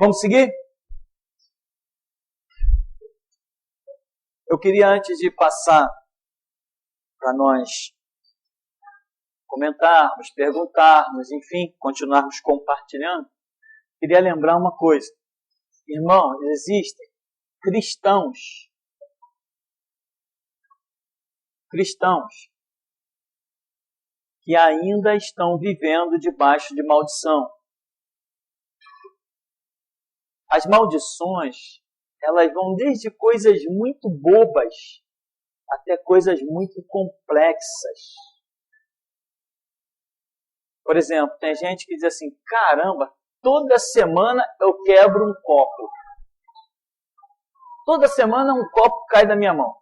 Vamos seguir? Eu queria, antes de passar para nós comentarmos, perguntarmos, enfim, continuarmos compartilhando, queria lembrar uma coisa. Irmãos, existem cristãos que ainda estão vivendo debaixo de maldição. As maldições, elas vão desde coisas muito bobas até coisas muito complexas. Por exemplo, tem gente que diz assim, caramba, toda semana eu quebro um copo. Toda semana um copo cai da minha mão.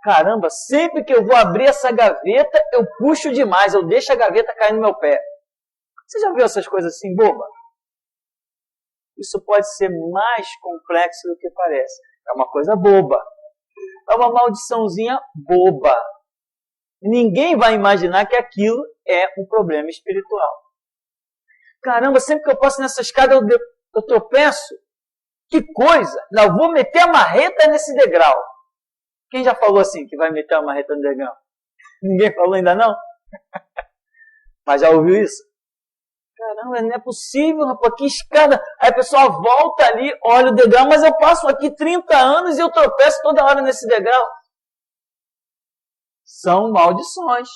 Caramba, sempre que eu vou abrir essa gaveta, eu puxo demais, eu deixo a gaveta cair no meu pé. Você já viu essas coisas assim, boba? Isso pode ser mais complexo do que parece. É uma coisa boba. É uma maldiçãozinha boba. Ninguém vai imaginar que aquilo é um problema espiritual. Caramba, sempre que eu passo nessa escada eu tropeço. Que coisa! Não, vou meter a marreta nesse degrau. Quem já falou assim, que vai meter a marreta no degrau? Ninguém falou ainda não? Mas já ouviu isso? Caramba, não é possível, rapaz, que escada. Aí a pessoa volta ali, olha o degrau, mas eu passo aqui 30 anos e eu tropeço toda hora nesse degrau. São maldições.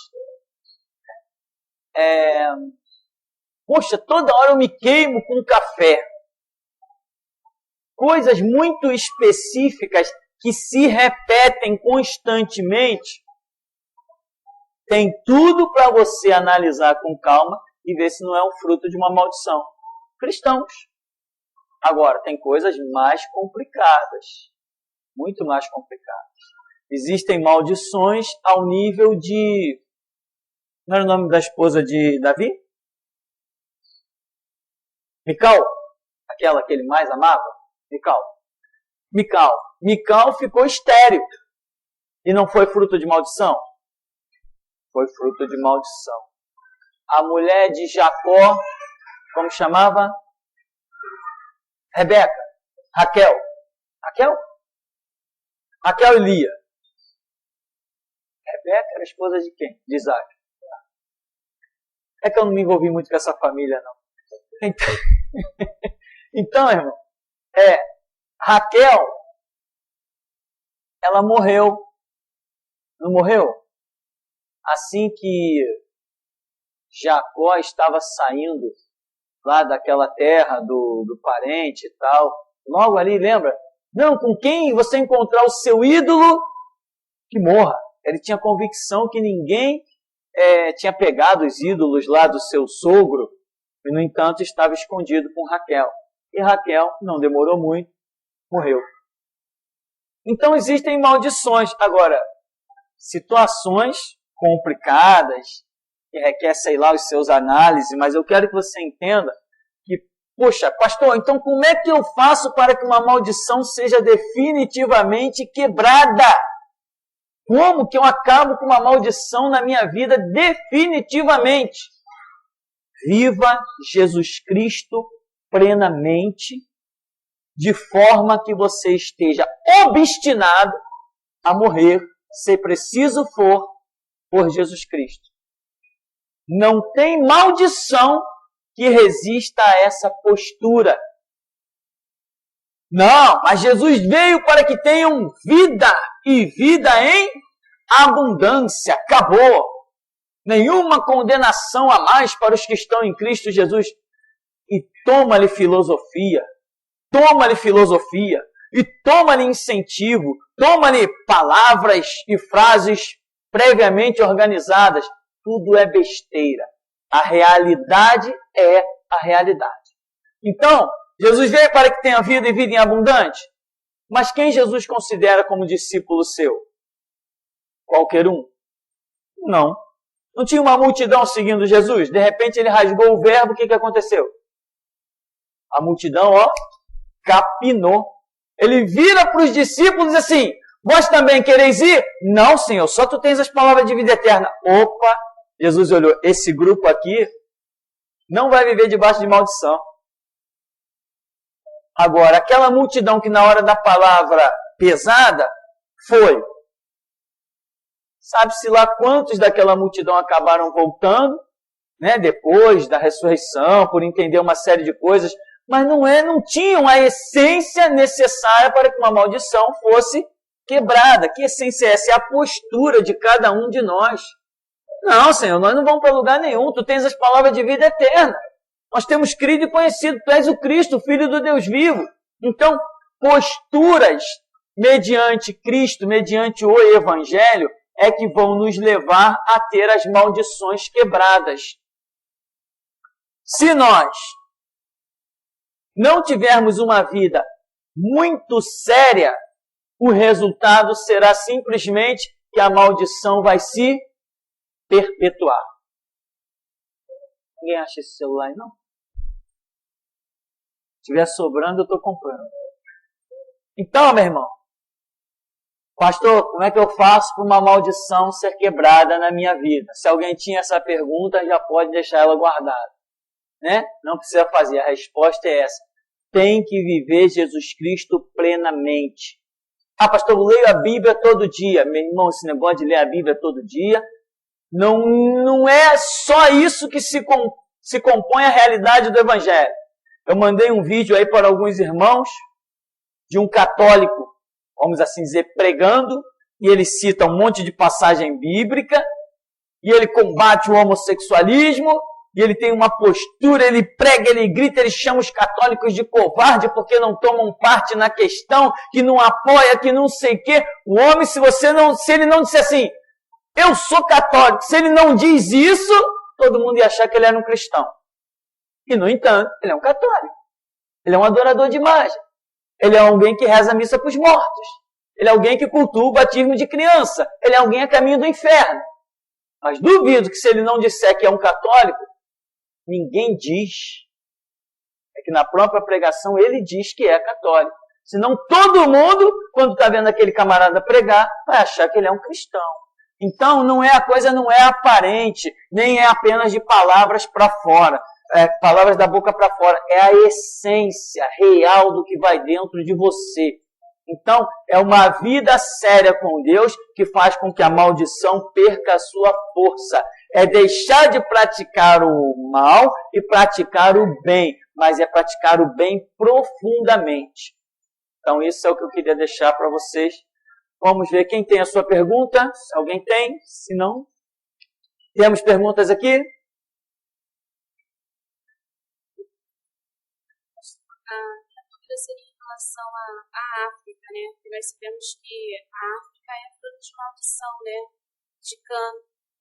Poxa, toda hora eu me queimo com café. Coisas muito específicas que se repetem constantemente. Tem tudo para você analisar com calma e ver se não é um fruto de uma maldição. Cristãos. Agora, tem coisas mais complicadas. Muito mais complicadas. Existem maldições ao nível de... Não era o nome da esposa de Davi? Mical? Aquela que ele mais amava? Mical ficou estéril. E não foi fruto de maldição? Foi fruto de maldição. A mulher de Jacó, como chamava? Rebeca. Raquel e Lia. Rebeca era esposa de quem? De Isaac. É que eu não me envolvi muito com essa família, não. Então, irmão, Raquel, ela morreu. Não morreu? Assim que Jacó estava saindo lá daquela terra do parente e tal, logo ali, lembra? Não, com quem você encontrar o seu ídolo, que morra. Ele tinha convicção que ninguém tinha pegado os ídolos lá do seu sogro, e no entanto estava escondido com Raquel. E Raquel, não demorou muito, morreu. Então existem maldições. Agora, situações complicadas, que requer, sei lá, os seus análises, mas eu quero que você entenda que, poxa, pastor, então como é que eu faço para que uma maldição seja definitivamente quebrada? Como que eu acabo com uma maldição na minha vida definitivamente? Viva Jesus Cristo plenamente, de forma que você esteja obstinado a morrer, se preciso for, por Jesus Cristo. Não tem maldição que resista a essa postura. Não, mas Jesus veio para que tenham vida e vida em abundância. Acabou. Nenhuma condenação a mais para os que estão em Cristo Jesus. E toma-lhe filosofia, e toma-lhe incentivo, toma-lhe palavras e frases previamente organizadas. Tudo é besteira. A realidade é a realidade. Então, Jesus veio para que tenha vida e vida em abundante. Mas quem Jesus considera como discípulo seu? Qualquer um? Não. Não tinha uma multidão seguindo Jesus? De repente ele rasgou o verbo, o que aconteceu? A multidão, capinou. Ele vira para os discípulos e diz assim, vós também quereis ir? Não, Senhor, só tu tens as palavras de vida eterna. Opa! Jesus olhou, esse grupo aqui não vai viver debaixo de maldição. Agora, aquela multidão que na hora da palavra pesada foi. Sabe-se lá quantos daquela multidão acabaram voltando, né, depois da ressurreição, por entender uma série de coisas, mas não tinham a essência necessária para que uma maldição fosse quebrada. Que essência é essa? É a postura de cada um de nós. Não, Senhor, nós não vamos para lugar nenhum. Tu tens as palavras de vida eterna. Nós temos crido e conhecido. Tu és o Cristo, o Filho do Deus vivo. Então, posturas mediante Cristo, mediante o Evangelho, é que vão nos levar a ter as maldições quebradas. Se nós não tivermos uma vida muito séria, o resultado será simplesmente que a maldição vai se perpetuar. Ninguém acha esse celular aí, não? Se estiver sobrando, eu estou comprando. Então, meu irmão, pastor, como é que eu faço para uma maldição ser quebrada na minha vida? Se alguém tinha essa pergunta, já pode deixar ela guardada, né? Não precisa fazer, a resposta é essa. Tem que viver Jesus Cristo plenamente. Ah, pastor, eu leio a Bíblia todo dia. Meu irmão, esse negócio de ler a Bíblia todo dia, não é só isso que se compõe a realidade do Evangelho. Eu mandei um vídeo aí para alguns irmãos de um católico, vamos assim dizer, pregando, e ele cita um monte de passagem bíblica, e ele combate o homossexualismo, e ele tem uma postura, ele prega, ele grita, ele chama os católicos de covarde porque não tomam parte na questão, que não apoia, que não sei o quê. O homem, se ele não disser assim, eu sou católico, se ele não diz isso, todo mundo ia achar que ele era um cristão. E, no entanto, ele é um católico. Ele é um adorador de imagem. Ele é alguém que reza a missa para os mortos. Ele é alguém que cultua o batismo de criança. Ele é alguém a caminho do inferno. Mas duvido que se ele não disser que é um católico, ninguém diz. É que na própria pregação ele diz que é católico. Senão todo mundo, quando está vendo aquele camarada pregar, vai achar que ele é um cristão. Então a coisa não é aparente, nem é apenas de palavras para fora. Palavras da boca para fora, é a essência real do que vai dentro de você. Então, é uma vida séria com Deus que faz com que a maldição perca a sua força. É deixar de praticar o mal e praticar o bem, mas é praticar o bem profundamente. Então, isso é o que eu queria deixar para vocês. Vamos ver quem tem a sua pergunta. Se alguém tem, se não, temos perguntas aqui? A dúvida seria em relação à África, né? Porque nós sabemos que a África é fruto de maldição, né? De Cã.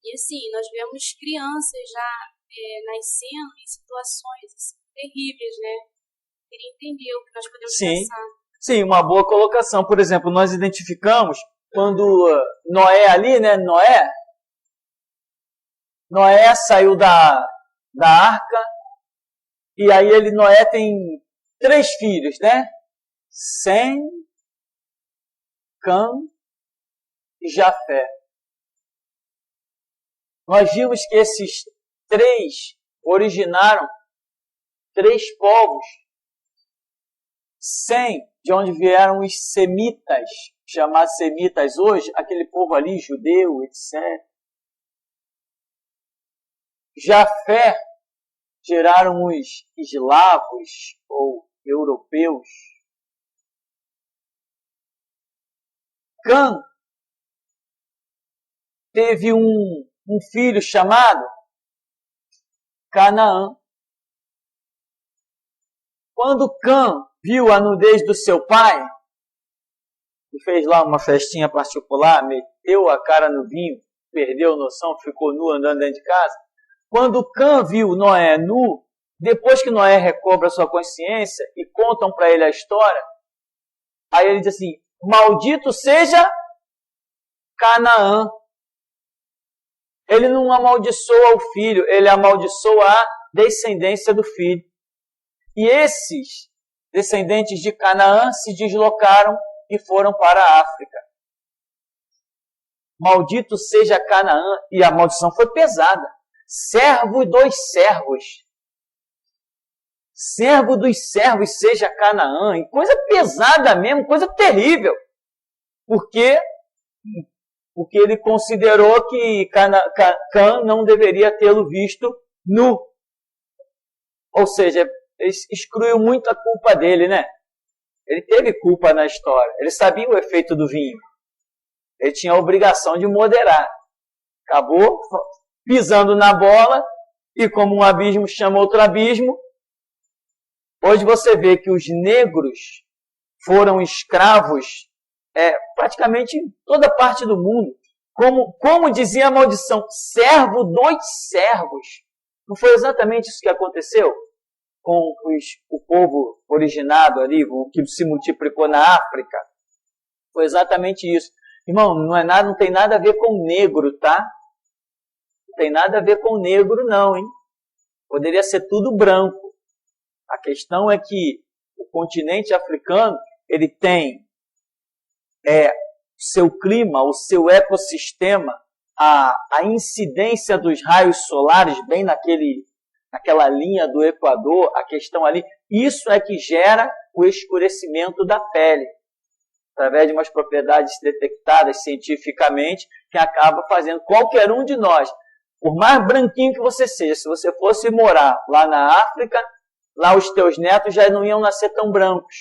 E assim, nós vemos crianças já nascendo em situações assim, terríveis, né? Queria entender o que nós podemos pensar. Sim, uma boa colocação. Por exemplo, nós identificamos quando Noé ali, né? Noé saiu da arca e aí Noé tem 3 filhos, né? Sem, Cã e Jafé. Nós vimos que esses 3 originaram 3 povos. Sem, de onde vieram os semitas, chamados semitas hoje, aquele povo ali, judeu, etc. Jafé geraram os eslavos ou europeus. Cã teve um filho chamado Canaã. Quando Cã viu a nudez do seu pai, e fez lá uma festinha particular, meteu a cara no vinho, perdeu noção, ficou nu andando dentro de casa. Quando Cã viu Noé nu, depois que Noé recobra sua consciência e contam para ele a história, aí ele diz assim, maldito seja Canaã. Ele não amaldiçoa o filho, ele amaldiçoa a descendência do filho. E esses descendentes de Canaã se deslocaram e foram para a África. Maldito seja Canaã, e a maldição foi pesada. Servo e 2 servos. servo dos servos seja Canaã, e coisa pesada mesmo, coisa terrível. Porque ele considerou que Cã não deveria tê-lo visto nu. Ou seja, excluiu muito a culpa dele, né? Ele teve culpa na história. Ele sabia o efeito do vinho. Ele tinha a obrigação de moderar. Acabou pisando na bola, e como um abismo chama outro abismo, hoje você vê que os negros foram escravos praticamente em toda parte do mundo. Como dizia a maldição, servo dos servos. Não foi exatamente isso que aconteceu com o povo originado ali, o que se multiplicou na África? Foi exatamente isso. Irmão, não tem nada a ver com negro, tá? Não tem nada a ver com negro, não, hein? Poderia ser tudo branco. A questão é que o continente africano, ele tem seu clima, o seu ecossistema, a incidência dos raios solares bem naquela linha do Equador, a questão ali, isso é que gera o escurecimento da pele, através de umas propriedades detectadas cientificamente, que acaba fazendo qualquer um de nós, por mais branquinho que você seja, se você fosse morar lá na África, lá os teus netos já não iam nascer tão brancos.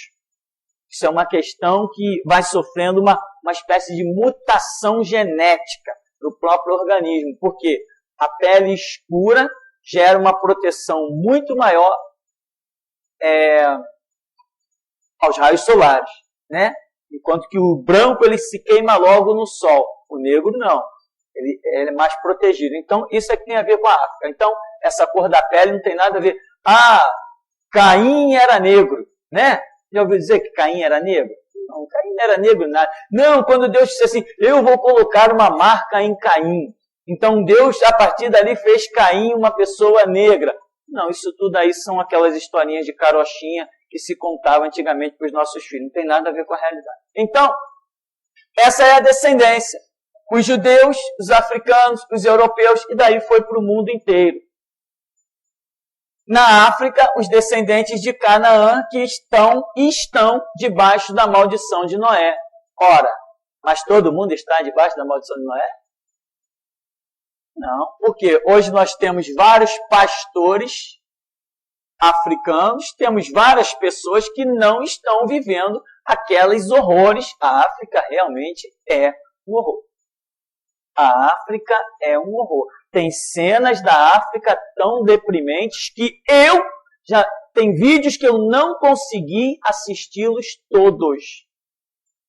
Isso é uma questão que vai sofrendo uma espécie de mutação genética no próprio organismo, porque a pele escura gera uma proteção muito maior aos raios solares, né? Enquanto que o branco ele se queima logo no sol, o negro não, ele é mais protegido. Então isso é que tem a ver com a África. Então essa cor da pele não tem nada a ver. Caim era negro, né? Já ouviu dizer que Caim era negro? Não, Caim não era negro nada. Não, quando Deus disse assim, eu vou colocar uma marca em Caim. Então Deus, a partir dali, fez Caim uma pessoa negra. Não, isso tudo aí são aquelas historinhas de carochinha que se contava antigamente para os nossos filhos. Não tem nada a ver com a realidade. Então, essa é a descendência. Os judeus, os africanos, os europeus, e daí foi para o mundo inteiro. Na África, os descendentes de Canaã que estão debaixo da maldição de Noé. Ora, mas todo mundo está debaixo da maldição de Noé? Não, porque hoje nós temos vários pastores africanos, temos várias pessoas que não estão vivendo aqueles horrores. A África realmente é um horror. A África é um horror. Tem cenas da África tão deprimentes que tem vídeos que eu não consegui assisti-los todos.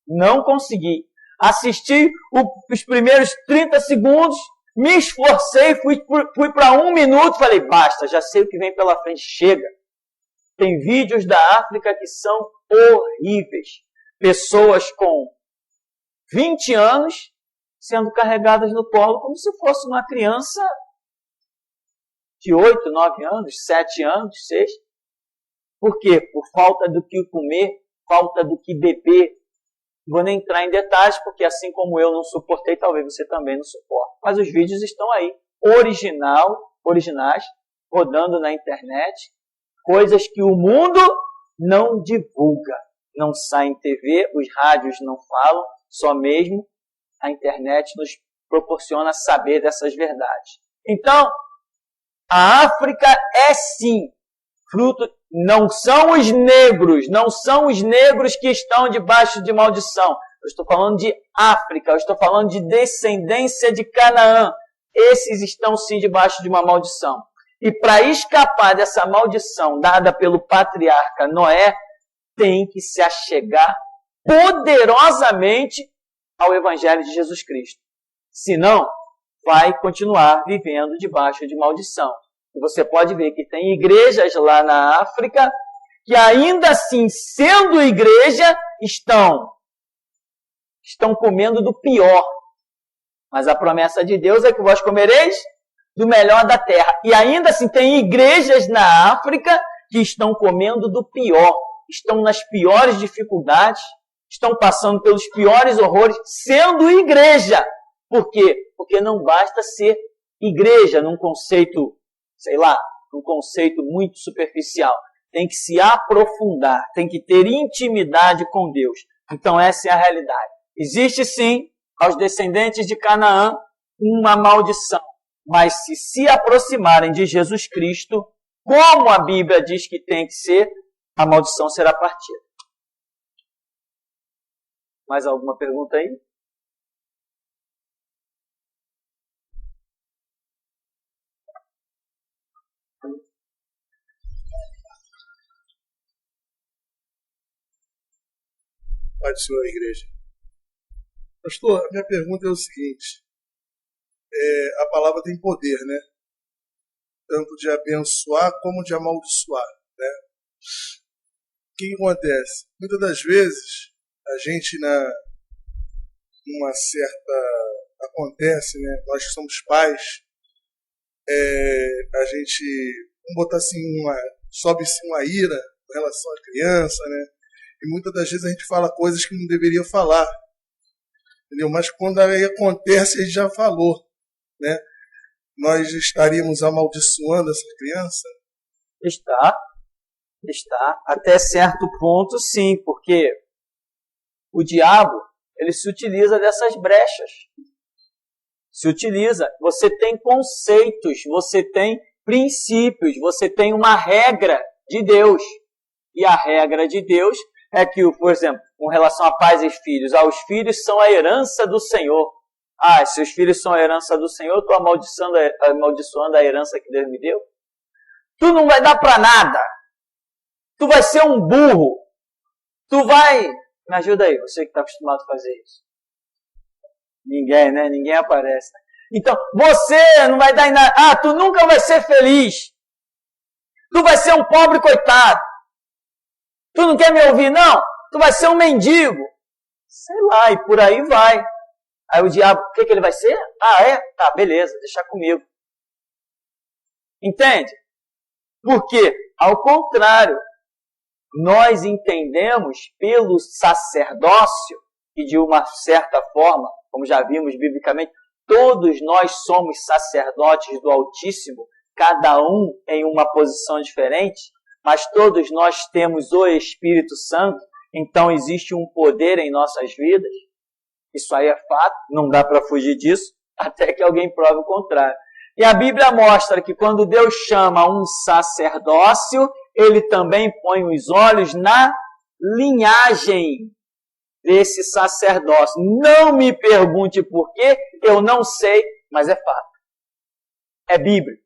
Não consegui. Assisti os primeiros 30 segundos, me esforcei, fui para 1 minuto, falei, basta, já sei o que vem pela frente, chega. Tem vídeos da África que são horríveis. Pessoas com 20 anos sendo carregadas no colo como se fosse uma criança de 8, 9 anos, 7 anos, 6. Por quê? Por falta do que comer, falta do que beber. Não vou nem entrar em detalhes, porque assim como eu não suportei, talvez você também não suporte. Mas os vídeos estão aí, originais, rodando na internet, coisas que o mundo não divulga. Não sai em TV, os rádios não falam, só mesmo a internet nos proporciona saber dessas verdades. Então, a África é sim fruto, não são os negros que estão debaixo de maldição. Eu estou falando de África, eu estou falando de descendência de Canaã. Esses estão sim debaixo de uma maldição. E para escapar dessa maldição dada pelo patriarca Noé, tem que se achegar poderosamente ao Evangelho de Jesus Cristo. Senão, vai continuar vivendo debaixo de maldição. E você pode ver que tem igrejas lá na África que ainda assim, sendo igreja, estão comendo do pior. Mas a promessa de Deus é que vós comereis do melhor da terra. E ainda assim tem igrejas na África que estão comendo do pior. Estão nas piores dificuldades, estão passando pelos piores horrores, sendo igreja. Por quê? Porque não basta ser igreja num conceito, num conceito muito superficial. tem que se aprofundar, tem que ter intimidade com Deus. Então essa é a realidade. Existe sim, aos descendentes de Canaã, uma maldição. Mas se aproximarem de Jesus Cristo, como a Bíblia diz que tem que ser, a maldição será partida. Mais alguma pergunta aí? Pai do Senhor, igreja. Pastor, a minha pergunta é o seguinte. A palavra tem poder, né? Tanto de abençoar como de amaldiçoar, né? O que acontece? Muitas das vezes, a gente numa certa... Acontece, né? Nós que somos pais, a gente, vamos botar assim, sobe-se uma ira com relação à criança, né? E muitas das vezes a gente fala coisas que não deveria falar, entendeu? Mas quando aí acontece, a gente já falou, né? Nós estaríamos amaldiçoando essa criança? Está. Até certo ponto, sim, porque o diabo, ele se utiliza dessas brechas. Se utiliza. Você tem conceitos, você tem princípios, você tem uma regra de Deus. E a regra de Deus é que, por exemplo, com relação a pais e filhos, os filhos são a herança do Senhor. Se os filhos são a herança do Senhor, eu estou amaldiçoando a herança que Deus me deu. Tu não vai dar para nada. Tu vai ser um burro. Tu vai... Me ajuda aí, você que está acostumado a fazer isso. Ninguém, né? Ninguém aparece. Então, você não vai dar em nada. Tu nunca vai ser feliz. Tu vai ser um pobre coitado. Tu não quer me ouvir, não? Tu vai ser um mendigo. Sei lá, e por aí vai. Aí o diabo, o que ele vai ser? Tá, beleza, deixa comigo. Entende? Porque, ao contrário, nós entendemos pelo sacerdócio, e de uma certa forma, como já vimos biblicamente, todos nós somos sacerdotes do Altíssimo, cada um em uma posição diferente, mas todos nós temos o Espírito Santo, então existe um poder em nossas vidas. Isso aí é fato, não dá para fugir disso, até que alguém prove o contrário. E a Bíblia mostra que quando Deus chama um sacerdócio, Ele também põe os olhos na linhagem desse sacerdócio. Não me pergunte por quê, eu não sei, mas é fato. É bíblico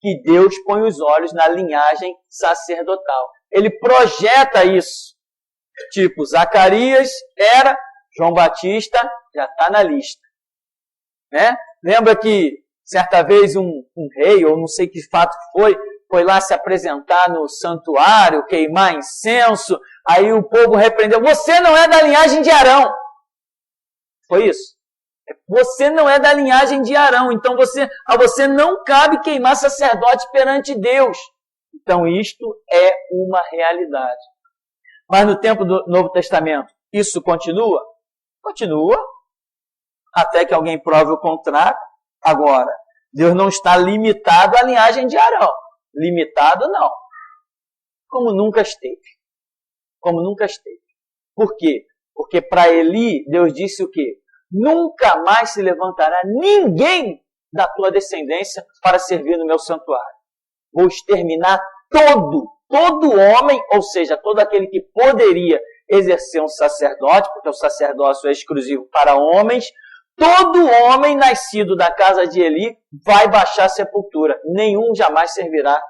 que Deus põe os olhos na linhagem sacerdotal. Ele projeta isso. Tipo, Zacarias era, João Batista já está na lista. Né? Lembra que certa vez um rei, ou não sei que fato foi lá se apresentar no santuário, queimar incenso, aí o povo repreendeu, você não é da linhagem de Arão. Foi isso. Você não é da linhagem de Arão, então a você não cabe queimar sacerdote perante Deus. Então isto é uma realidade. Mas no tempo do Novo Testamento, isso continua? Continua, até que alguém prove o contrário. Agora, Deus não está limitado à linhagem de Arão. Limitado, não. Como nunca esteve. Como nunca esteve. Por quê? Porque para Eli, Deus disse o quê? Nunca mais se levantará ninguém da tua descendência para servir no meu santuário. Vou exterminar todo homem, ou seja, todo aquele que poderia exercer um sacerdote, porque o sacerdócio é exclusivo para homens. Todo homem nascido da casa de Eli vai baixar a sepultura. Nenhum jamais servirá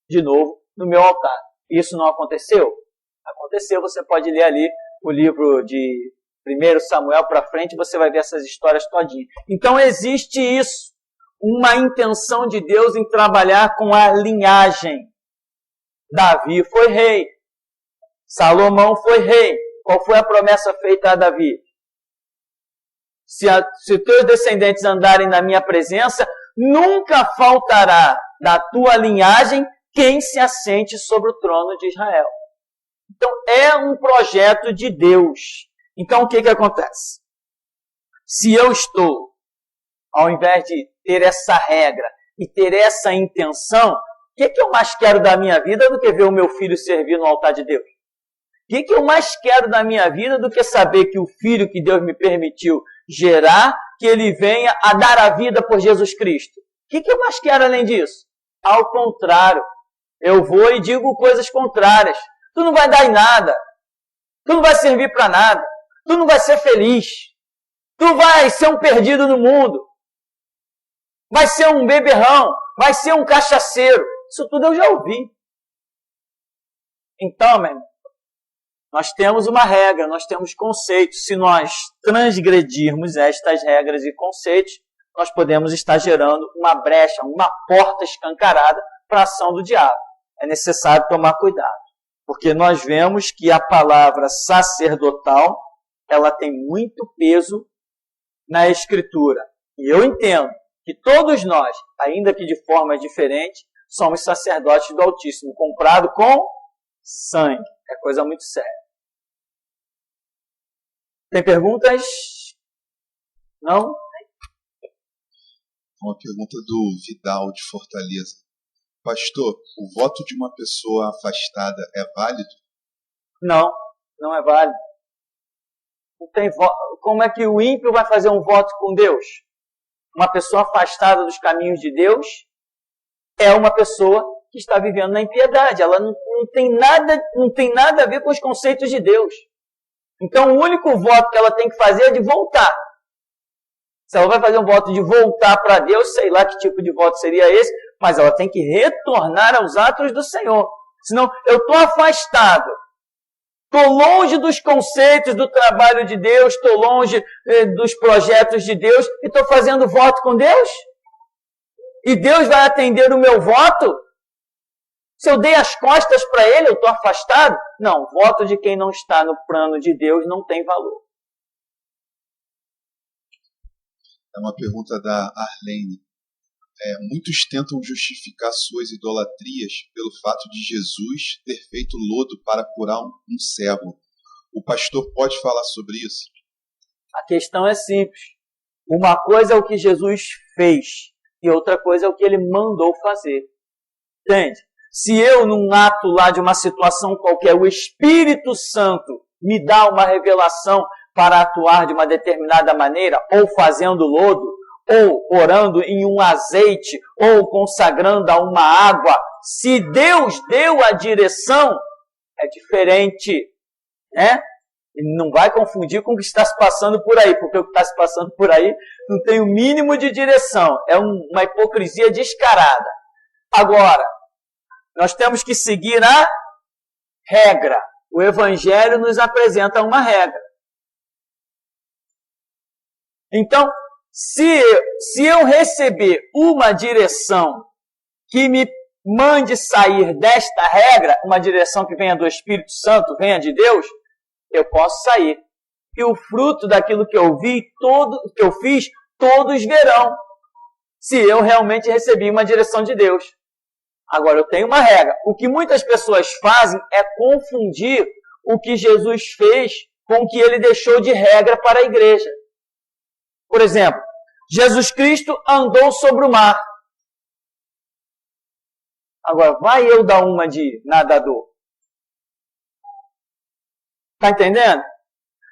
de novo no meu altar. Isso não aconteceu? Aconteceu, você pode ler ali o livro de 1 Samuel para frente, você vai ver essas histórias todinhas. Então existe isso, uma intenção de Deus em trabalhar com a linhagem. Davi foi rei. Salomão foi rei. Qual foi a promessa feita a Davi? Se teus descendentes andarem na minha presença, nunca faltará da tua linhagem quem se assente sobre o trono de Israel. Então, é um projeto de Deus. Então, o que acontece? Se eu estou, ao invés de ter essa regra e ter essa intenção, que eu mais quero da minha vida do que ver o meu filho servir no altar de Deus? O que eu mais quero da minha vida do que saber que o filho que Deus me permitiu gerar, que ele venha a dar a vida por Jesus Cristo? O que eu mais quero além disso? Ao contrário, eu vou e digo coisas contrárias. Tu não vai dar em nada. Tu não vai servir para nada. Tu não vai ser feliz. Tu vai ser um perdido no mundo. Vai ser um beberrão. Vai ser um cachaceiro. Isso tudo eu já ouvi. Então, meu irmão, nós temos uma regra, nós temos conceitos. Se nós transgredirmos estas regras e conceitos, nós podemos estar gerando uma brecha, uma porta escancarada para a ação do diabo. É necessário tomar cuidado, porque nós vemos que a palavra sacerdotal, ela tem muito peso na Escritura. E eu entendo que todos nós, ainda que de forma diferente, somos sacerdotes do Altíssimo, comprado com sangue. É coisa muito séria. Tem perguntas? Não? Uma pergunta do Vidal, de Fortaleza. Pastor, o voto de uma pessoa afastada é válido? Não, não é válido. Não tem Como é que o ímpio vai fazer um voto com Deus? Uma pessoa afastada dos caminhos de Deus é uma pessoa que está vivendo na impiedade. Ela não tem nada a ver com os conceitos de Deus. Então, o único voto que ela tem que fazer é de voltar. Se ela vai fazer um voto de voltar para Deus, sei lá que tipo de voto seria esse, mas ela tem que retornar aos atos do Senhor. Senão, eu estou afastado. Estou longe dos conceitos do trabalho de Deus, estou longe dos projetos de Deus e estou fazendo voto com Deus? E Deus vai atender o meu voto? Se eu dei as costas para Ele, eu estou afastado? Não, voto de quem não está no plano de Deus não tem valor. É uma pergunta da Arlene. Muitos tentam justificar suas idolatrias pelo fato de Jesus ter feito lodo para curar um cego. O pastor pode falar sobre isso? A questão é simples. Uma coisa é o que Jesus fez e outra coisa é o que Ele mandou fazer. Entende? Se eu, num ato lá de uma situação qualquer, o Espírito Santo me dá uma revelação para atuar de uma determinada maneira, ou fazendo lodo, ou orando em um azeite, ou consagrando a uma água, se Deus deu a direção, é diferente, né? Ele não vai confundir com o que está se passando por aí, porque o que está se passando por aí não tem o mínimo de direção, é uma hipocrisia descarada. Agora, nós temos que seguir a regra. O Evangelho nos apresenta uma regra. Então, se eu receber uma direção que me mande sair desta regra, uma direção que venha do Espírito Santo, venha de Deus, eu posso sair. E o fruto daquilo que eu que eu fiz, todos verão. Se eu realmente recebi uma direção de Deus. Agora, eu tenho uma regra. O que muitas pessoas fazem é confundir o que Jesus fez com o que Ele deixou de regra para a igreja. Por exemplo, Jesus Cristo andou sobre o mar. Agora, vai eu dar uma de nadador. Está entendendo?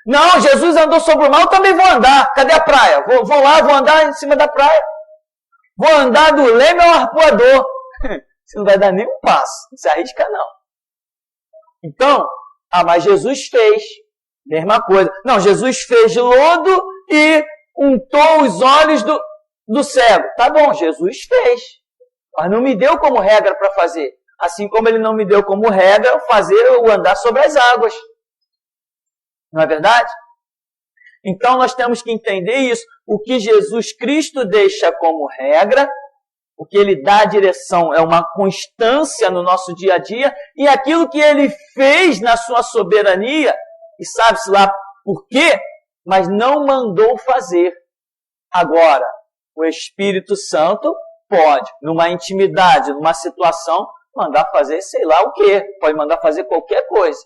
Não, Jesus andou sobre o mar, eu também vou andar. Cadê a praia? Vou lá, vou andar em cima da praia. Vou andar do leme ao arpoador. Você não vai dar nem um passo. Não se arrisca, não. Então, mas Jesus fez. Mesma coisa. Não, Jesus fez lodo e untou os olhos do cego. Tá bom, Jesus fez. Mas não me deu como regra para fazer. Assim como Ele não me deu como regra fazer eu andar sobre as águas. Não é verdade? Então, nós temos que entender isso. O que Jesus Cristo deixa como regra, o que Ele dá a direção é uma constância no nosso dia a dia, e aquilo que Ele fez na sua soberania, e sabe-se lá por quê, mas não mandou fazer. Agora, o Espírito Santo pode, numa intimidade, numa situação, mandar fazer sei lá o quê, pode mandar fazer qualquer coisa.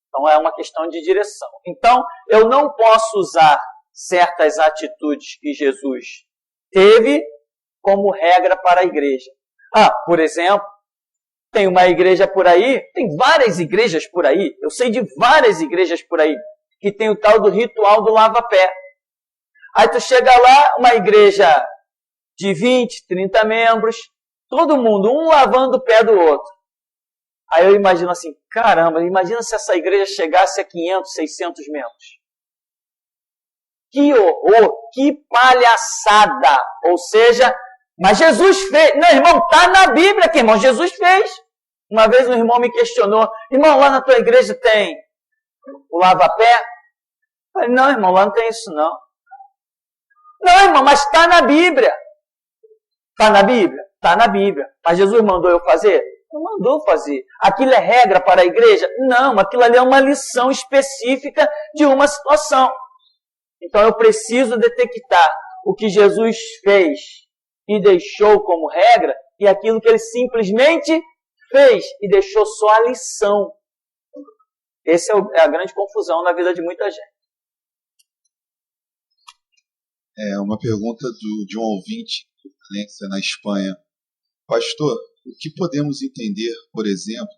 Então é uma questão de direção. Então, eu não posso usar certas atitudes que Jesus teve como regra para a igreja. Por exemplo, Tem uma igreja por aí, tem várias igrejas por aí, eu sei de várias igrejas por aí, que tem o tal do ritual do lava-pé. Aí tu chega lá, uma igreja de 20, 30 membros, todo mundo, um lavando o pé do outro. Aí eu imagino assim, caramba, imagina se essa igreja chegasse a 500, 600 membros. Que horror, que palhaçada. Ou seja, mas Jesus fez. Não, irmão, está na Bíblia que, irmão, Jesus fez. Uma vez um irmão me questionou, irmão, lá na tua igreja tem o lava-pé? Eu falei, não, irmão, lá não tem isso não. Não, irmão, mas está na Bíblia. Está na Bíblia? Está na Bíblia. Mas Jesus mandou eu fazer? Não mandou fazer. Aquilo é regra para a igreja? Não, aquilo ali é uma lição específica de uma situação. Então eu preciso detectar o que Jesus fez e deixou como regra e aquilo que ele simplesmente fez e deixou só a lição. Essa é a grande confusão na vida de muita gente. Uma pergunta de um ouvinte, Valência, na Espanha. Pastor, o que podemos entender, por exemplo,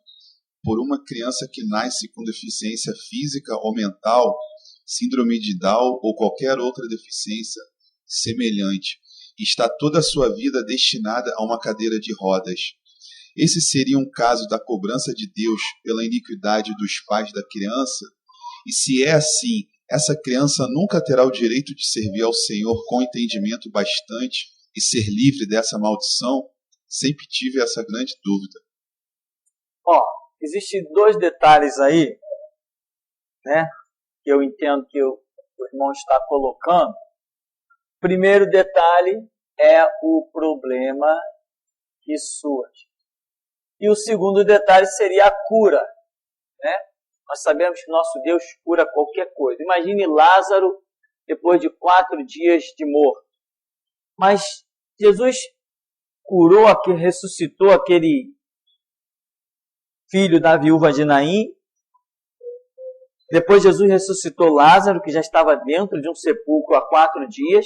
por uma criança que nasce com deficiência física ou mental, síndrome de Down ou qualquer outra deficiência semelhante, e está toda a sua vida destinada a uma cadeira de rodas? Esse seria um caso da cobrança de Deus pela iniquidade dos pais da criança? E se é assim, essa criança nunca terá o direito de servir ao Senhor com entendimento bastante e ser livre dessa maldição? Sempre tive essa grande dúvida. Existem dois detalhes aí, né, que eu entendo que o irmão está colocando. Primeiro detalhe é o problema que surge. E o segundo detalhe seria a cura, né? Nós sabemos que nosso Deus cura qualquer coisa. Imagine Lázaro depois de 4 dias de morto. Mas Jesus curou, ressuscitou aquele filho da viúva de Naim. Depois Jesus ressuscitou Lázaro, que já estava dentro de um sepulcro há 4 dias.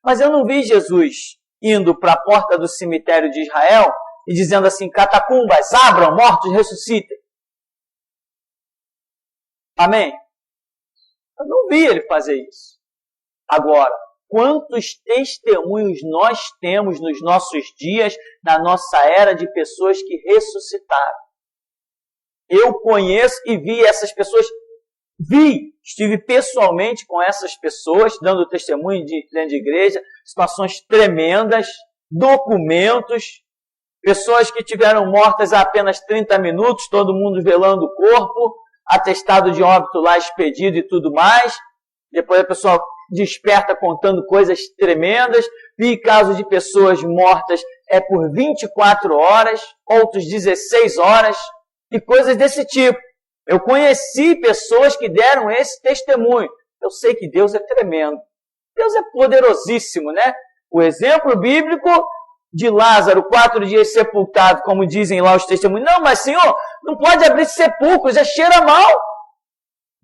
Mas eu não vi Jesus indo para a porta do cemitério de Israel e dizendo assim, catacumbas, abram, mortos, ressuscitem. Amém? Eu não vi ele fazer isso. Agora, quantos testemunhos nós temos nos nossos dias, na nossa era, de pessoas que ressuscitaram? Eu conheço e vi essas pessoas, estive pessoalmente com essas pessoas, dando testemunho dentro de igreja, situações tremendas, documentos, pessoas que tiveram mortas há apenas 30 minutos, todo mundo velando o corpo, atestado de óbito lá expedido e tudo mais. Depois a pessoa desperta contando coisas tremendas. Vi casos de pessoas mortas por 24 horas, outros 16 horas, e coisas desse tipo. Eu conheci pessoas que deram esse testemunho. Eu sei que Deus é tremendo. Deus é poderosíssimo, né? O exemplo bíblico de Lázaro, 4 dias sepultado, como dizem lá os testemunhos. Não, mas Senhor, não pode abrir sepulcros, cheira mal.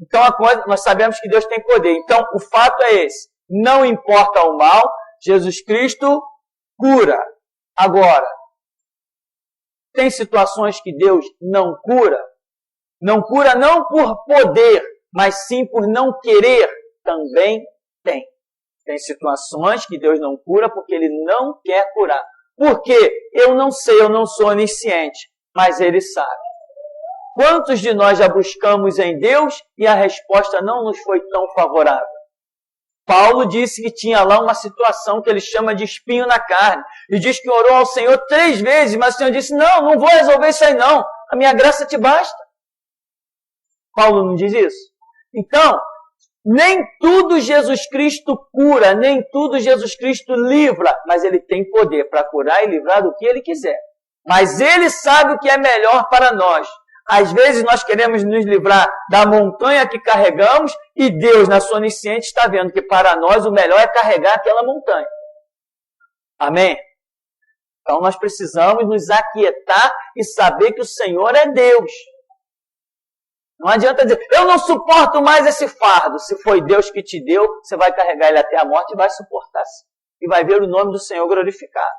Então nós sabemos que Deus tem poder. Então o fato é esse. Não importa o mal, Jesus Cristo cura. Agora, tem situações que Deus não cura? Não cura não por poder, mas sim por não querer. Também tem. Tem situações que Deus não cura porque Ele não quer curar. Por quê? Eu não sei, eu não sou onisciente, mas Ele sabe. Quantos de nós já buscamos em Deus e a resposta não nos foi tão favorável? Paulo disse que tinha lá uma situação que ele chama de espinho na carne. E diz que orou ao Senhor 3 vezes, mas o Senhor disse, não vou resolver isso aí não. A minha graça te basta. Paulo não diz isso? Então, nem tudo Jesus Cristo cura, nem tudo Jesus Cristo livra, mas Ele tem poder para curar e livrar do que Ele quiser. Mas Ele sabe o que é melhor para nós. Às vezes nós queremos nos livrar da montanha que carregamos e Deus, na sua onisciência, está vendo que para nós o melhor é carregar aquela montanha. Amém? Então nós precisamos nos aquietar e saber que o Senhor é Deus. Não adianta dizer, eu não suporto mais esse fardo. Se foi Deus que te deu, você vai carregar ele até a morte e vai suportar. E vai ver o nome do Senhor glorificado.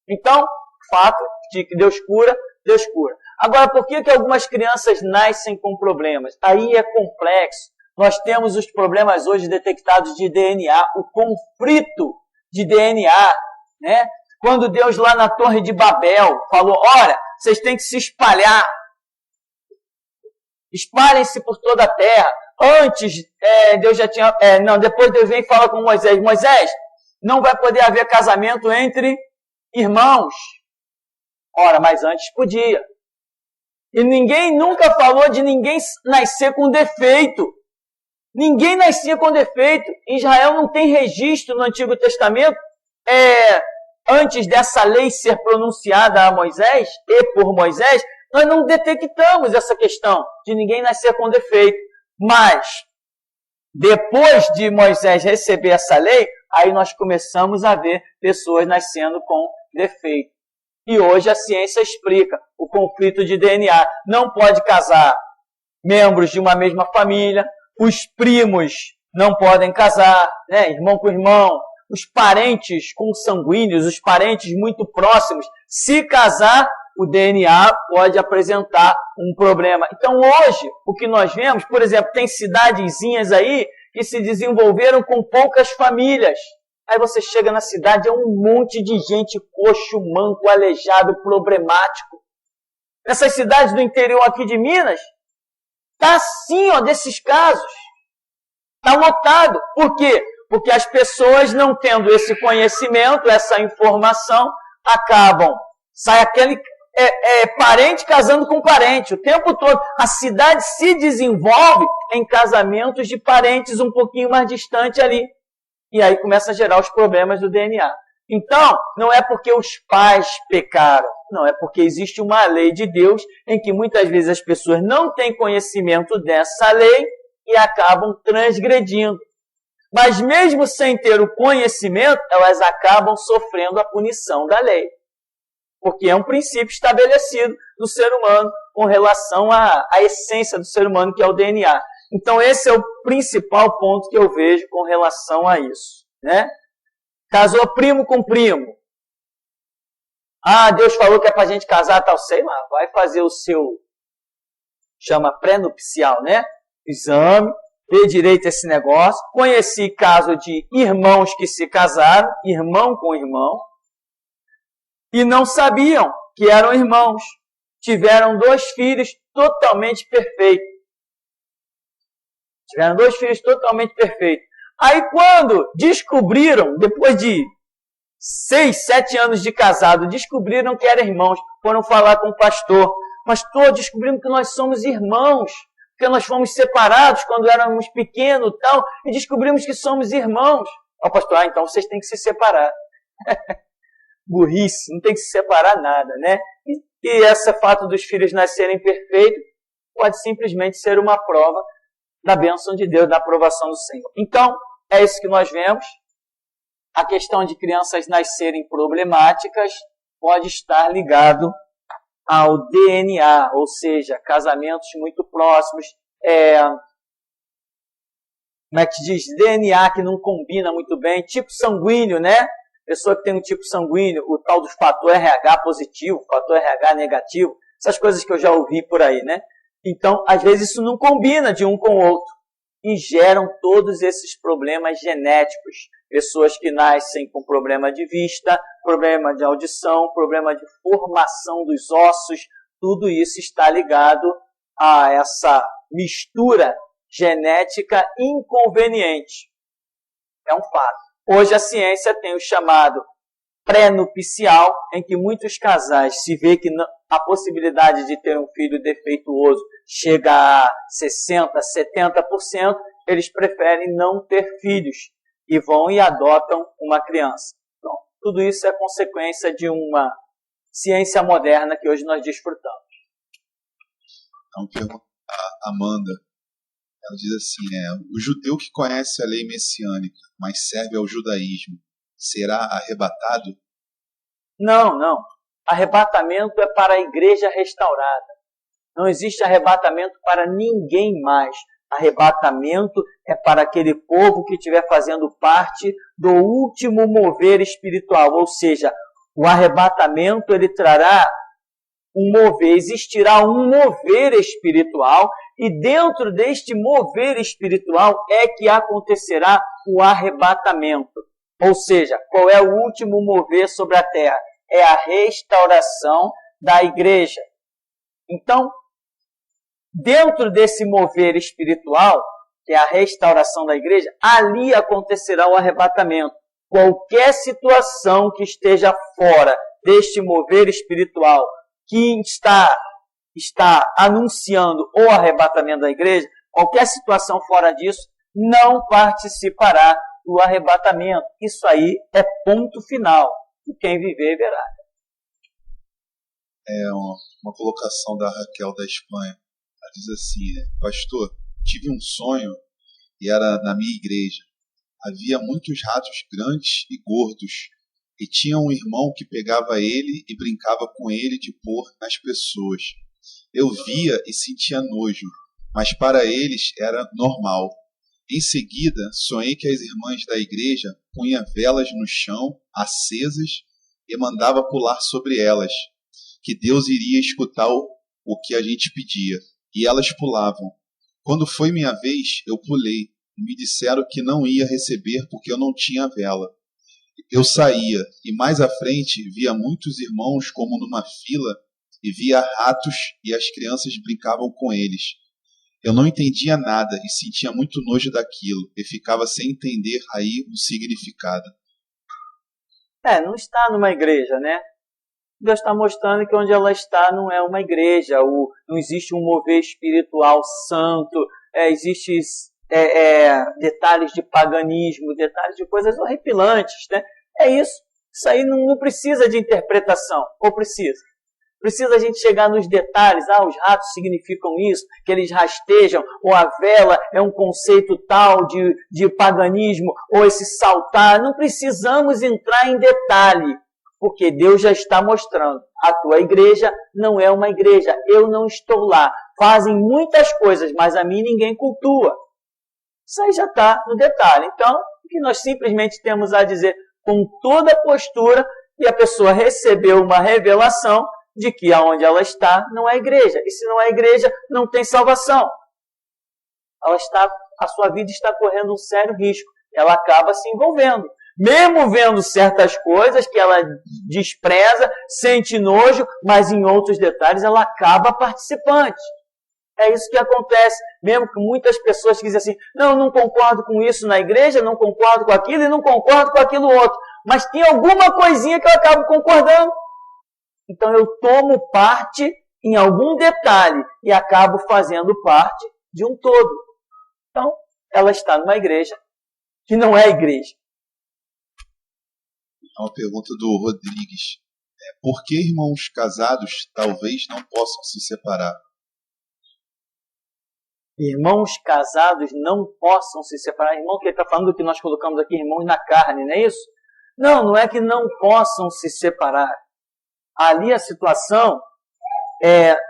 Então, fato de que Deus cura, Deus cura. Agora, por que algumas crianças nascem com problemas? Aí é complexo. Nós temos os problemas hoje detectados de DNA, o conflito de DNA, né? Quando Deus lá na Torre de Babel falou, olha, vocês têm que se espalhar. Espalhem-se por toda a terra. Antes, Deus já tinha... depois Deus vem e fala com Moisés. Moisés, não vai poder haver casamento entre irmãos. Ora, mas antes podia. E ninguém nunca falou de ninguém nascer com defeito. Ninguém nascia com defeito. Israel não tem registro no Antigo Testamento. Antes dessa lei ser pronunciada a Moisés e por Moisés, nós não detectamos essa questão de ninguém nascer com defeito. Mas, depois de Moisés receber essa lei, aí nós começamos a ver pessoas nascendo com defeito. E hoje a ciência explica o conflito de DNA. Não pode casar membros de uma mesma família, os primos não podem casar, né? Irmão com irmão, os parentes consanguíneos, os parentes muito próximos, se casar, o DNA pode apresentar um problema. Então hoje, o que nós vemos, por exemplo, tem cidadezinhas aí que se desenvolveram com poucas famílias. Aí você chega na cidade, é um monte de gente coxo, manco, aleijado, problemático. Nessas cidades do interior aqui de Minas, está assim, desses casos. Está lotado. Por quê? Porque as pessoas não tendo esse conhecimento, essa informação, acabam. Sai aquele parente casando com parente o tempo todo. A cidade se desenvolve em casamentos de parentes um pouquinho mais distante ali. E aí começa a gerar os problemas do DNA. Então, não é porque os pais pecaram, não, é porque existe uma lei de Deus em que muitas vezes as pessoas não têm conhecimento dessa lei e acabam transgredindo. Mas mesmo sem ter o conhecimento, elas acabam sofrendo a punição da lei. Porque é um princípio estabelecido do ser humano com relação à essência do ser humano, que é o DNA. Então esse é o principal ponto que eu vejo com relação a isso, né? Casou primo com primo. Deus falou que é para a gente casar, tal, sei lá, vai fazer o seu, chama pré-nupcial, né? Exame, vê direito esse negócio. Conheci caso de irmãos que se casaram, irmão com irmão, e não sabiam que eram irmãos. Tiveram 2 filhos totalmente perfeitos. Tiveram 2 filhos totalmente perfeitos. Aí quando descobriram, depois de 6, 7 anos de casado, descobriram que eram irmãos, foram falar com o pastor. Pastor, descobrimos que nós somos irmãos, porque nós fomos separados quando éramos pequenos e tal, e descobrimos que somos irmãos. O pastor, então vocês têm que se separar. Burrice, não tem que se separar nada, né? E esse fato dos filhos nascerem perfeitos pode simplesmente ser uma prova da bênção de Deus, da aprovação do Senhor. Então, é isso que nós vemos. A questão de crianças nascerem problemáticas pode estar ligado ao DNA, ou seja, casamentos muito próximos, como é que se diz? DNA que não combina muito bem, tipo sanguíneo, né? Pessoa que tem um tipo sanguíneo, o tal do fator RH positivo, fator RH negativo, essas coisas que eu já ouvi por aí, né? Então, às vezes isso não combina de um com o outro e geram todos esses problemas genéticos. Pessoas que nascem com problema de vista, problema de audição, problema de formação dos ossos, tudo isso está ligado a essa mistura genética inconveniente. É um fato. Hoje a ciência tem o chamado pré-nupcial, em que muitos casais se vê que a possibilidade de ter um filho defeituoso chega a 60%, 70%, eles preferem não ter filhos e vão e adotam uma criança. Então, tudo isso é consequência de uma ciência moderna que hoje nós desfrutamos. Então, pergunta a Amanda. Ela diz assim, o judeu que conhece a lei messiânica, mas serve ao judaísmo, será arrebatado? Não, não. Arrebatamento é para a igreja restaurada. Não existe arrebatamento para ninguém mais. Arrebatamento é para aquele povo que estiver fazendo parte do último mover espiritual. Ou seja, o arrebatamento ele trará um mover, existirá um mover espiritual, e dentro deste mover espiritual é que acontecerá o arrebatamento. Ou seja, qual é o último mover sobre a terra? É a restauração da igreja. Então, dentro desse mover espiritual, que é a restauração da igreja, ali acontecerá o arrebatamento. Qualquer situação que esteja fora deste mover espiritual, que está anunciando o arrebatamento da igreja, qualquer situação fora disso, não participará do arrebatamento. Isso aí é ponto final. E quem viver, verá. É uma colocação da Raquel da Espanha. Ela diz assim: pastor, tive um sonho e era na minha igreja. Havia muitos ratos grandes e gordos, e tinha um irmão que pegava ele e brincava com ele de pôr nas pessoas. Eu via e sentia nojo, mas para eles era normal. Em seguida, sonhei que as irmãs da igreja punham velas no chão, acesas, e mandava pular sobre elas, que Deus iria escutar o que a gente pedia. E elas pulavam. Quando foi minha vez, eu pulei. Me disseram que não ia receber porque eu não tinha vela. Eu saía, e mais à frente via muitos irmãos como numa fila, e via ratos e as crianças brincavam com eles. Eu não entendia nada e sentia muito nojo daquilo, e ficava sem entender aí o significado. Não está numa igreja, né? Deus está mostrando que onde ela está não é uma igreja, não existe um mover espiritual santo, existe detalhes de paganismo, detalhes de coisas horripilantes, né? É isso. Isso aí não precisa de interpretação, ou precisa? Precisa a gente chegar nos detalhes, os ratos significam isso, que eles rastejam, ou a vela é um conceito tal de paganismo, ou esse saltar. Não precisamos entrar em detalhe, porque Deus já está mostrando. A tua igreja não é uma igreja, eu não estou lá. Fazem muitas coisas, mas a mim ninguém cultua. Isso aí já está no detalhe. Então, o que nós simplesmente temos a dizer com toda a postura, e a pessoa recebeu uma revelação de que aonde ela está não é igreja. E se não é igreja, não tem salvação. A sua vida está correndo um sério risco. Ela acaba se envolvendo. Mesmo vendo certas coisas que ela despreza, sente nojo, mas em outros detalhes ela acaba participante. É isso que acontece. Mesmo que muitas pessoas dizem assim, não concordo com isso na igreja, não concordo com aquilo e não concordo com aquilo outro. Mas tem alguma coisinha que eu acabo concordando. Então eu tomo parte em algum detalhe e acabo fazendo parte de um todo. Então, ela está numa igreja que não é igreja. Uma pergunta do Rodrigues. Por que irmãos casados talvez não possam se separar? Irmãos casados não possam se separar. Irmão, que ele está falando do que nós colocamos aqui, irmãos na carne, não é isso? Não é que não possam se separar. Ali a situação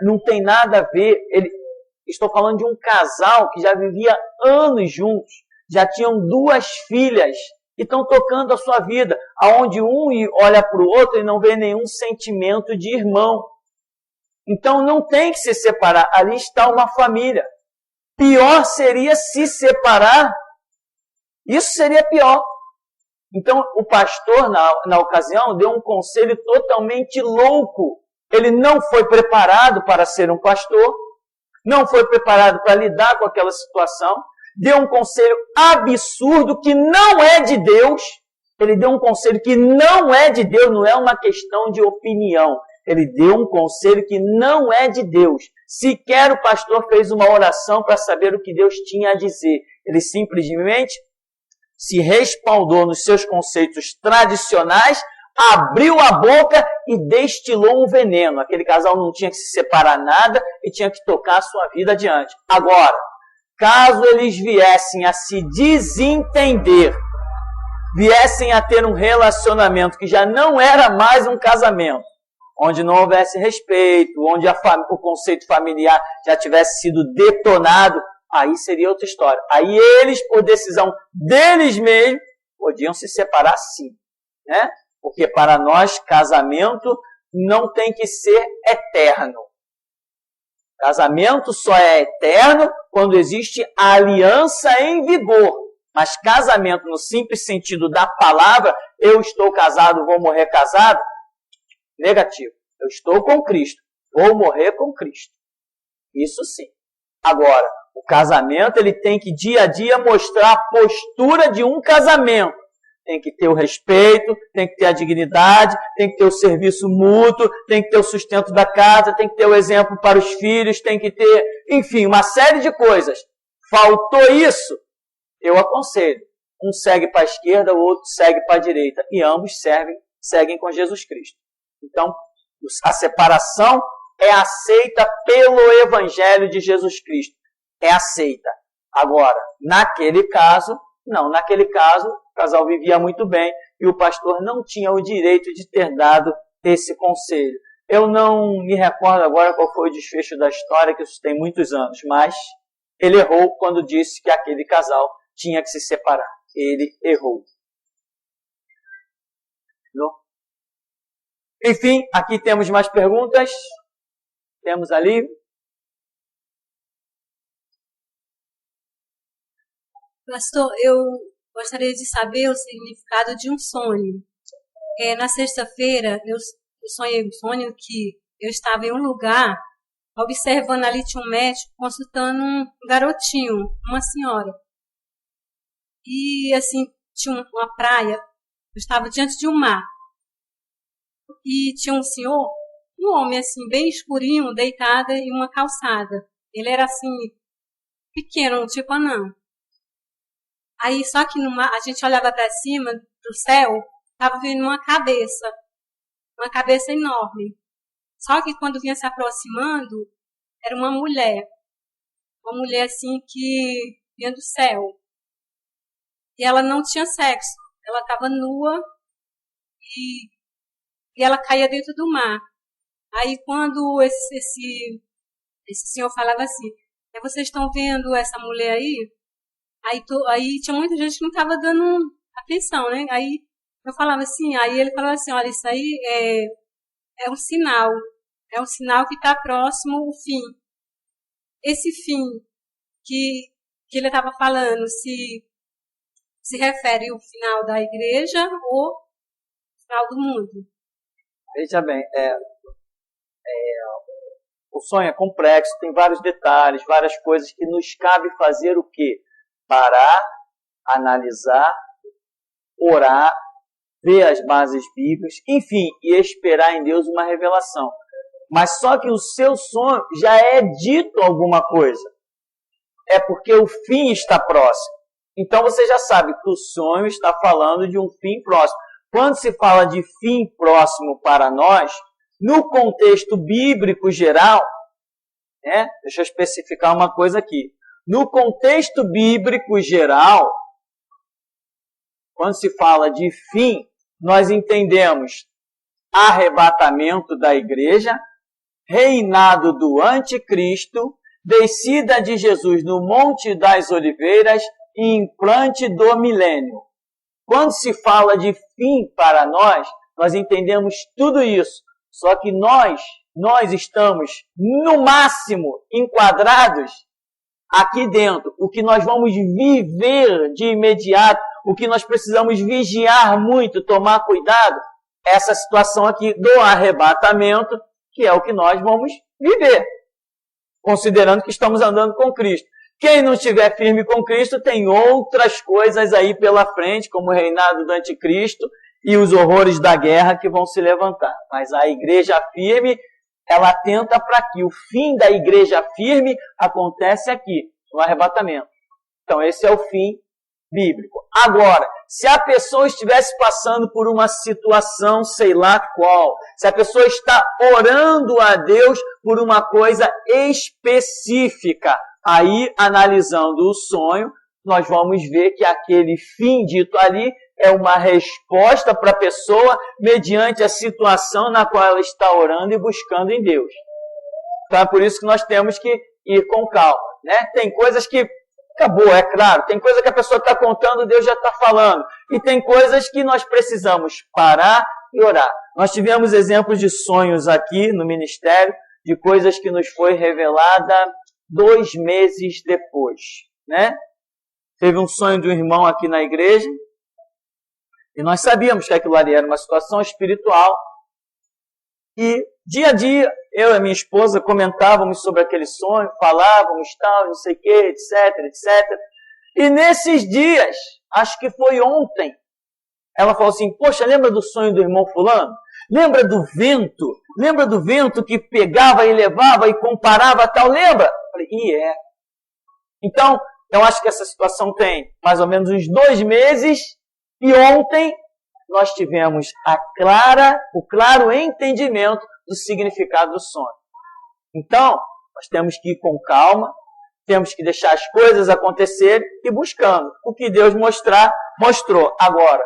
não tem nada a ver. Estou falando de um casal que já vivia anos juntos, já tinham 2 filhas e estão tocando a sua vida, aonde um olha para o outro e não vê nenhum sentimento de irmão. Então não tem que se separar. Ali está uma família. Pior seria se separar. Isso seria pior. Então, o pastor, na ocasião, deu um conselho totalmente louco. Ele não foi preparado para ser um pastor, não foi preparado para lidar com aquela situação, deu um conselho absurdo que não é de Deus. Ele deu um conselho que não é de Deus, não é uma questão de opinião. Ele deu um conselho que não é de Deus. Sequer o pastor fez uma oração para saber o que Deus tinha a dizer. Ele simplesmente se respaldou nos seus conceitos tradicionais, abriu a boca e destilou um veneno. Aquele casal não tinha que se separar nada e tinha que tocar a sua vida adiante. Agora, caso eles viessem a se desentender, viessem a ter um relacionamento que já não era mais um casamento, onde não houvesse respeito, onde o conceito familiar já tivesse sido detonado, aí seria outra história. Aí eles, por decisão deles mesmos, podiam se separar sim, né? Porque para nós, casamento não tem que ser eterno. Casamento só é eterno quando existe a aliança em vigor. Mas casamento, no simples sentido da palavra, eu estou casado, vou morrer casado, negativo. Eu estou com Cristo, vou morrer com Cristo. Isso sim. Agora, o casamento ele tem que dia a dia mostrar a postura de um casamento. Tem que ter o respeito, tem que ter a dignidade, tem que ter o serviço mútuo, tem que ter o sustento da casa, tem que ter o exemplo para os filhos, tem que ter, enfim, uma série de coisas. Faltou isso, eu aconselho. Um segue para a esquerda, o outro segue para a direita. E ambos seguem com Jesus Cristo. Então, a separação é aceita pelo Evangelho de Jesus Cristo. É aceita. Agora, naquele caso, não. Naquele caso, o casal vivia muito bem e o pastor não tinha o direito de ter dado esse conselho. Eu não me recordo agora qual foi o desfecho da história, que isso tem muitos anos, mas ele errou quando disse que aquele casal tinha que se separar. Ele errou. Não? Enfim, aqui temos mais perguntas. Temos ali. Pastor, eu gostaria de saber o significado de um sonho. Na sexta-feira, eu sonhei um sonho que eu estava em um lugar, observando ali, tinha um médico consultando um garotinho, uma senhora. E, assim, tinha uma praia, eu estava diante de um mar. E tinha um senhor, um homem, assim, bem escurinho, deitado em uma calçada. Ele era, assim, pequeno, tipo anão. Aí, só que no mar, a gente olhava para cima do céu, estava vendo uma cabeça enorme. Só que quando vinha se aproximando, era uma mulher assim que vinha do céu. E ela não tinha sexo, ela estava nua e ela caía dentro do mar. Aí quando esse senhor falava assim, vocês estão vendo essa mulher aí? Aí tinha muita gente que não estava dando atenção, né? Aí eu falava assim, aí ele falava assim, olha, isso aí é um sinal que está próximo o fim. Esse fim que ele estava falando se refere ao final da igreja ou ao final do mundo? Veja bem, o sonho é complexo, tem vários detalhes, várias coisas que nos cabe fazer o quê? Parar, analisar, orar, ver as bases bíblicas, enfim, e esperar em Deus uma revelação. Mas só que o seu sonho já é dito alguma coisa. É porque o fim está próximo. Então você já sabe que o sonho está falando de um fim próximo. Quando se fala de fim próximo para nós, no contexto bíblico geral, deixa eu especificar uma coisa aqui. No contexto bíblico geral, quando se fala de fim, nós entendemos arrebatamento da igreja, reinado do anticristo, descida de Jesus no Monte das Oliveiras e implante do milênio. Quando se fala de fim para nós entendemos tudo isso. Só que nós estamos, no máximo, enquadrados aqui dentro. O que nós vamos viver de imediato, o que nós precisamos vigiar muito, tomar cuidado, essa situação aqui do arrebatamento, que é o que nós vamos viver, considerando que estamos andando com Cristo. Quem não estiver firme com Cristo tem outras coisas aí pela frente, como o reinado do anticristo e os horrores da guerra que vão se levantar. Mas a igreja firme, ela atenta para que o fim da igreja firme acontece aqui, no arrebatamento. Então esse é o fim bíblico. Agora, se a pessoa estivesse passando por uma situação, sei lá qual, se a pessoa está orando a Deus por uma coisa específica, aí, analisando o sonho, nós vamos ver que aquele fim dito ali é uma resposta para a pessoa mediante a situação na qual ela está orando e buscando em Deus. Então é por isso que nós temos que ir com calma, né? Tem coisas que acabou, é claro. Tem coisa que a pessoa está contando, Deus já está falando. E tem coisas que nós precisamos parar e orar. Nós tivemos exemplos de sonhos aqui no ministério, de coisas que nos foi revelada 2 meses depois, né? Teve um sonho de um irmão aqui na igreja, e nós sabíamos que aquilo ali era uma situação espiritual, e dia a dia, eu e a minha esposa comentávamos sobre aquele sonho, falávamos tal, não sei o que, etc, etc. E nesses dias, acho que foi ontem, ela falou assim, poxa, lembra do sonho do irmão fulano? Lembra do vento? Lembra do vento que pegava e levava e comparava tal? Lembra? Eu falei, Então, eu acho que essa situação tem mais ou menos uns 2 meses, e ontem nós tivemos o claro entendimento do significado do sonho. Então, nós temos que ir com calma, temos que deixar as coisas acontecerem e buscando. O que Deus mostrou. Agora,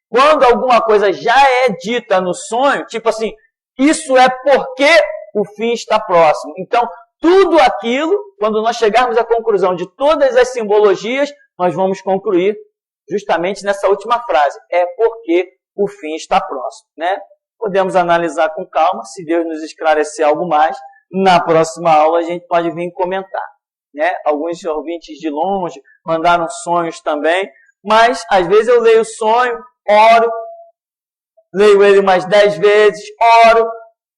quando alguma coisa já é dita no sonho, tipo assim, isso é porque o fim está próximo. Então, tudo aquilo, quando nós chegarmos à conclusão de todas as simbologias, nós vamos concluir justamente nessa última frase. É porque o fim está próximo, né? Podemos analisar com calma, se Deus nos esclarecer algo mais, na próxima aula a gente pode vir comentar, né? Alguns ouvintes de longe mandaram sonhos também, mas às vezes eu leio o sonho, oro, leio ele mais 10 vezes, oro.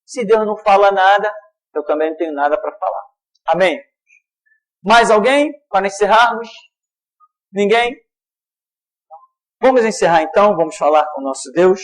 Se Deus não fala nada, eu também não tenho nada para falar. Amém? Mais alguém para encerrarmos? Ninguém? Vamos encerrar então, vamos falar com o nosso Deus.